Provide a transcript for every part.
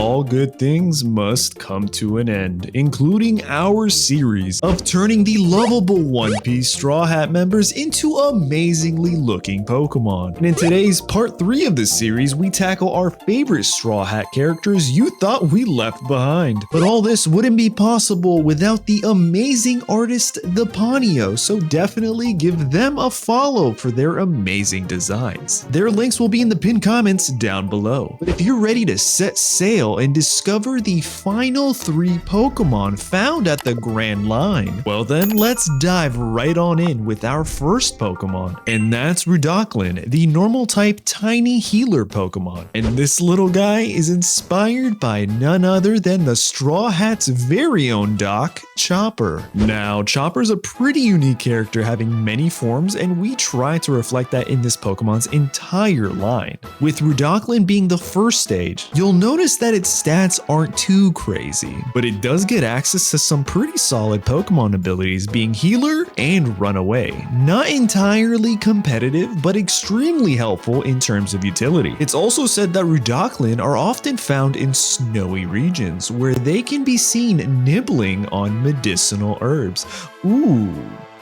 all good things must come to an end, including our series of turning the lovable One Piece Straw Hat members into amazingly looking Pokemon. And in today's part 3 of this series, we tackle our favorite Straw Hat characters you thought we left behind. But all this wouldn't be possible without the amazing artist thepanio, so definitely give them a follow for their amazing designs. Their links will be in the pinned comments down below. But if you're ready to set sail and discover the final 3 Pokemon found at the Grand Line, well then let's dive right on in with our first Pokemon, and that's Rudoclin, the normal type tiny healer Pokemon. And this little guy is inspired by none other than the Straw Hat's very own Doc, Chopper. Now, Chopper's a pretty unique character having many forms, and we try to reflect that in this Pokemon's entire line. With Rudoclin being the first stage, you'll notice that its stats aren't too crazy, but it does get access to some pretty solid Pokemon abilities, being Healer and Runaway. Not entirely competitive, but extremely helpful in terms of utility. It's also said that Rudoclin are often found in snowy regions, where they can be seen nibbling on medicinal herbs. Ooh,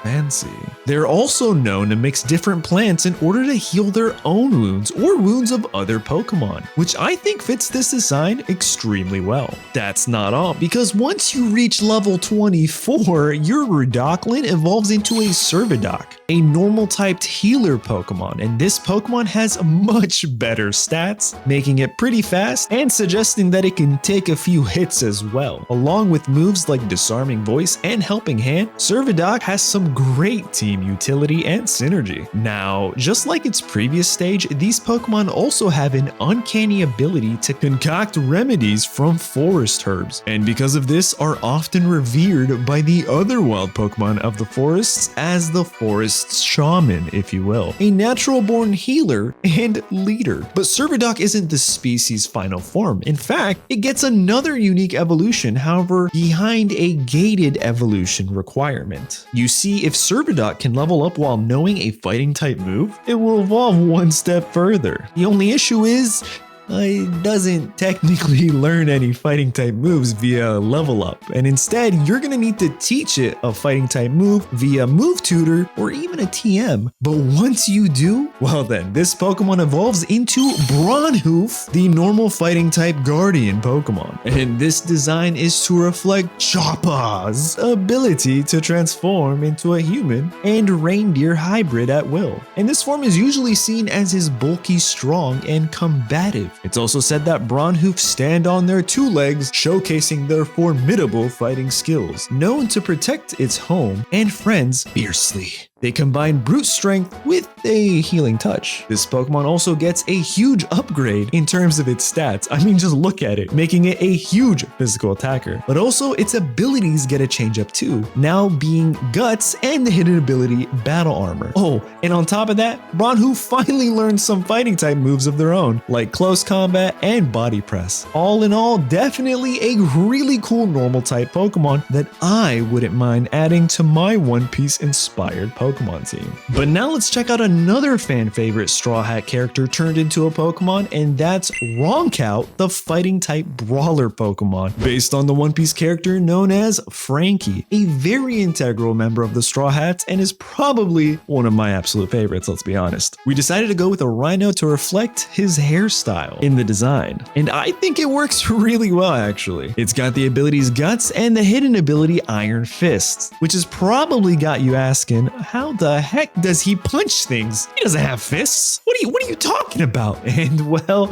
fancy. They're also known to mix different plants in order to heal their own wounds or wounds of other Pokemon, which I think fits this design extremely well. That's not all, because once you reach level 24, your Rudoclin evolves into a Servidoc, a normal typed healer Pokemon, and this Pokemon has much better stats, making it pretty fast and suggesting that it can take a few hits as well. Along with moves like Disarming Voice and Helping Hand, Servidoc has some great team utility and synergy. Now, just like its previous stage, these Pokemon also have an uncanny ability to concoct remedies from forest herbs, and because of this are often revered by the other wild Pokemon of the forests as the forest's shaman, if you will, a natural-born healer and leader. But Servidoc isn't the species' final form. In fact, it gets another unique evolution, however, behind a gated evolution requirement. You see, if Servidoc can level up while knowing a fighting type move, it will evolve one step further. The only issue is, it doesn't technically learn any fighting type moves via level up, and instead you're gonna need to teach it a fighting type move via move tutor or even a TM. But once you do, well then, this Pokemon evolves into Bronhoof, the normal fighting type guardian Pokemon. And this design is to reflect Chopper's ability to transform into a human and reindeer hybrid at will. And this form is usually seen as his bulky, strong, and combative. It's also said that Bronhoof stand on their 2 legs, showcasing their formidable fighting skills, known to protect its home and friends fiercely. They combine brute strength with a healing touch. This Pokemon also gets a huge upgrade in terms of its stats. I mean, just look at it, making it a huge physical attacker. But also its abilities get a change up too, now being Guts and the hidden ability Battle Armor. Oh, and on top of that, Bronhoof finally learned some fighting type moves of their own, like Close Combat and Body Press. All in all, definitely a really cool normal type Pokemon that I wouldn't mind adding to my One Piece inspired Pokemon team. But now let's check out another fan favorite Straw Hat character turned into a Pokemon, and that's Ronkout, the fighting type brawler Pokemon, based on the One Piece character known as Frankie, a very integral member of the Straw Hats and is probably one of my absolute favorites, let's be honest. We decided to go with a rhino to reflect his hairstyle in the design, and I think it works really well actually. It's got the abilities Guts and the hidden ability Iron Fists, which has probably got you asking, how the heck does he punch things? He doesn't have fists. What are you talking about? And well,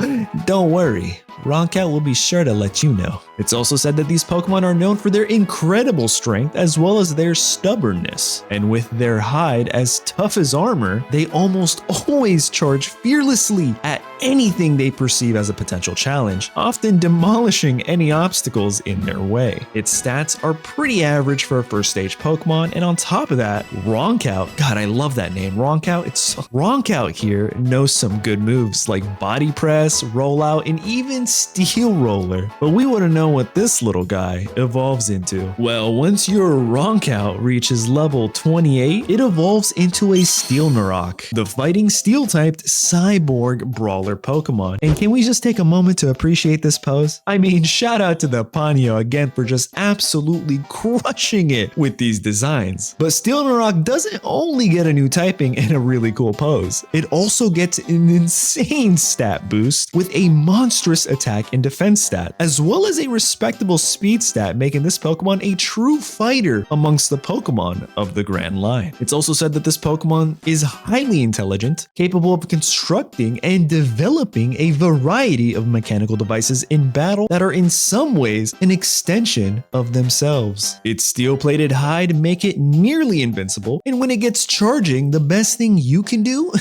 don't worry, Ronkout will be sure to let you know. It's also said that these Pokemon are known for their incredible strength as well as their stubbornness. And with their hide as tough as armor, they almost always charge fearlessly at anything they perceive as a potential challenge, often demolishing any obstacles in their way. Its stats are pretty average for a first stage Pokemon, and on top of that, Ronkout, God, I love that name, Ronkout. Ronkout here knows some good moves like Body Press, Rollout, and even and Steel Roller. But we want to know what this little guy evolves into. Well, once your Ronkout reaches level 28, it evolves into a Steel Narok, the fighting Steel-typed cyborg brawler Pokemon. And can we just take a moment to appreciate this pose? I mean, shout out to the Panio again for just absolutely crushing it with these designs. But Steel Narok doesn't only get a new typing and a really cool pose. It also gets an insane stat boost with a monstrous attack and defense stat, as well as a respectable speed stat, making this Pokemon a true fighter amongst the Pokemon of the Grand Line. It's also said that this Pokemon is highly intelligent, capable of constructing and developing a variety of mechanical devices in battle that are in some ways an extension of themselves. Its steel-plated hide make it nearly invincible, and when it gets charging, the best thing you can do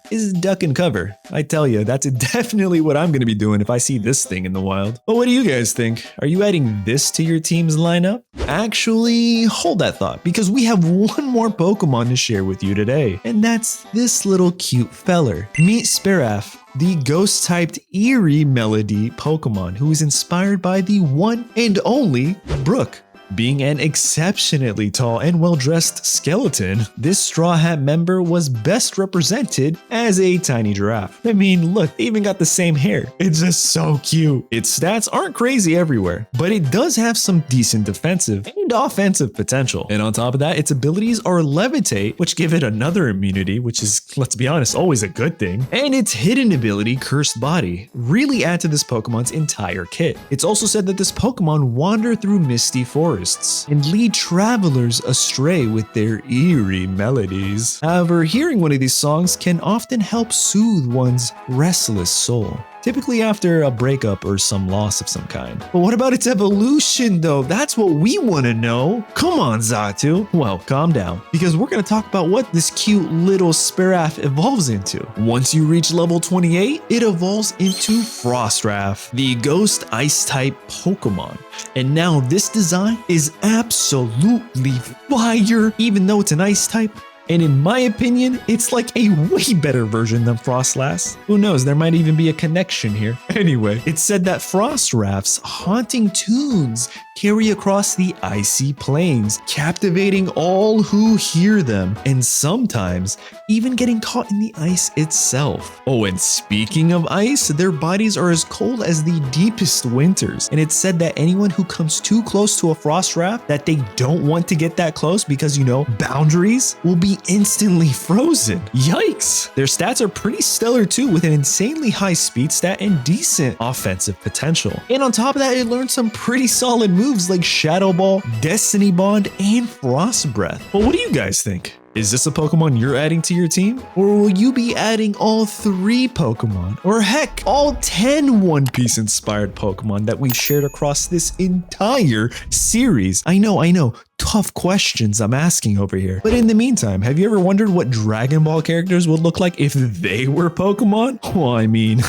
is duck and cover. I tell you, that's definitely what I'm going to be doing if I see this thing in the wild. But what do you guys think? Are you adding this to your team's lineup? Actually, hold that thought, because we have one more Pokemon to share with you today, and that's this little cute feller. Meet Spiraf, the ghost-typed eerie melody Pokemon who is inspired by the one and only Brook. Being an exceptionally tall and well-dressed skeleton, this Straw Hat member was best represented as a tiny giraffe. I mean, look, they even got the same hair. It's just so cute. Its stats aren't crazy everywhere, but it does have some decent defensive and offensive potential. And on top of that, its abilities are Levitate, which give it another immunity, which is, let's be honest, always a good thing. And its hidden ability, Cursed Body, really add to this Pokemon's entire kit. It's also said that this Pokemon wander through misty forests and lead travelers astray with their eerie melodies. However, hearing one of these songs can often help soothe one's restless soul, typically after a breakup or some loss of some kind. But what about its evolution though? That's what we want to know. Come on, Xatu. Well, calm down, because we're going to talk about what this cute little Spiraf evolves into. Once you reach level 28, it evolves into Frostwrath, the ghost ice type Pokemon. And now this design is absolutely fire, even though it's an ice type. And in my opinion, it's like a way better version than Frostlass. Who knows, there might even be a connection here. Anyway, it's said that Frostwrath's haunting tunes carry across the icy plains, captivating all who hear them, and sometimes even getting caught in the ice itself. Oh, and speaking of ice, their bodies are as cold as the deepest winters, and it's said that anyone who comes too close to a Frostwrath that they don't want to get that close because, you know, boundaries, will be instantly frozen. Yikes! Their stats are pretty stellar too, with an insanely high speed stat and decent offensive potential. And on top of that, it learned some pretty solid moves like Shadow Ball, Destiny Bond, and Frost Breath. But what do you guys think? Is this a Pokemon you're adding to your team? Or will you be adding all 3 Pokemon? Or heck, all 10 One Piece inspired Pokemon that we've shared across this entire series? I know, tough questions I'm asking over here. But in the meantime, have you ever wondered what Dragon Ball characters would look like if they were Pokemon? Well, I mean,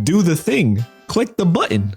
do the thing. Click the button.